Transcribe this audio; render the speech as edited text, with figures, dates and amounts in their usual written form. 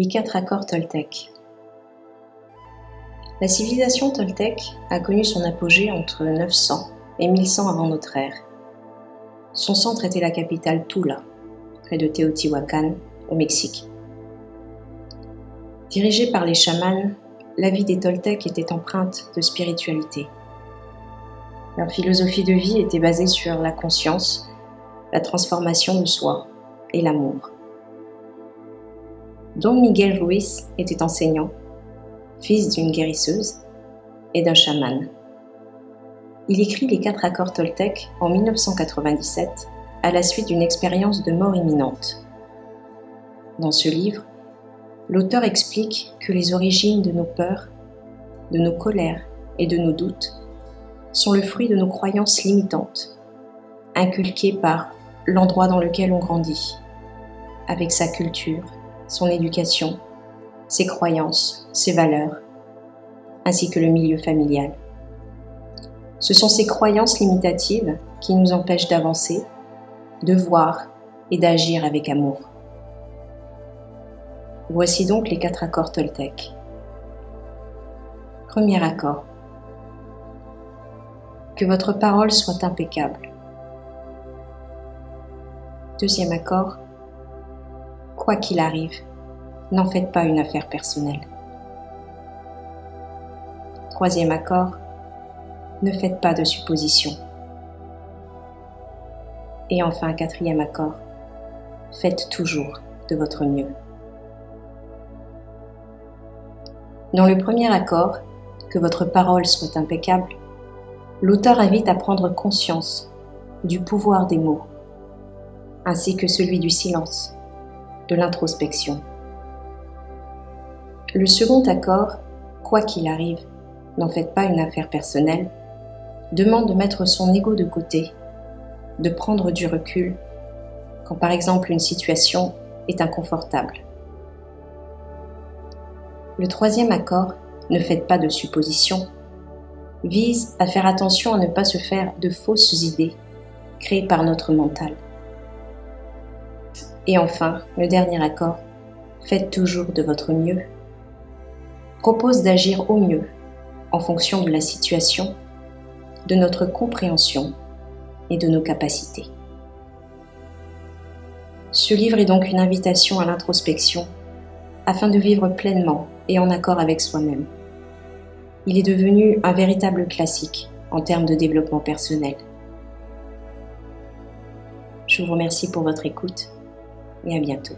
Les 4 accords toltèques. La civilisation toltèque a connu son apogée entre 900 et 1100 avant notre ère. Son centre était la capitale Tula, près de Teotihuacan, au Mexique. Dirigée par les chamans, la vie des Toltèques était empreinte de spiritualité. Leur philosophie de vie était basée sur la conscience, la transformation de soi et l'amour. Don Miguel Ruiz était enseignant, fils d'une guérisseuse et d'un chaman. Il écrit les 4 accords toltèques en 1997 à la suite d'une expérience de mort imminente. Dans ce livre, l'auteur explique que les origines de nos peurs, de nos colères et de nos doutes sont le fruit de nos croyances limitantes, inculquées par l'endroit dans lequel on grandit, avec sa culture, son éducation, ses croyances, ses valeurs, ainsi que le milieu familial. Ce sont ces croyances limitatives qui nous empêchent d'avancer, de voir et d'agir avec amour. Voici donc les 4 accords toltèques. Premier accord. Que votre parole soit impeccable. Deuxième accord. Quoi qu'il arrive, n'en faites pas une affaire personnelle. Troisième accord. Ne faites pas de suppositions. Et enfin, 4e accord. Faites toujours de votre mieux. Dans le premier accord, que votre parole soit impeccable, l'auteur invite à prendre conscience du pouvoir des mots, ainsi que celui du silence, de l'introspection. Le second accord, quoi qu'il arrive, n'en faites pas une affaire personnelle, demande de mettre son ego de côté, de prendre du recul quand par exemple une situation est inconfortable. Le 3e accord, ne faites pas de suppositions, vise à faire attention à ne pas se faire de fausses idées créées par notre mental. Et enfin, le dernier accord, faites toujours de votre mieux, propose d'agir au mieux en fonction de la situation, de notre compréhension et de nos capacités. Ce livre est donc une invitation à l'introspection afin de vivre pleinement et en accord avec soi-même. Il est devenu un véritable classique en termes de développement personnel. Je vous remercie pour votre écoute et à bientôt.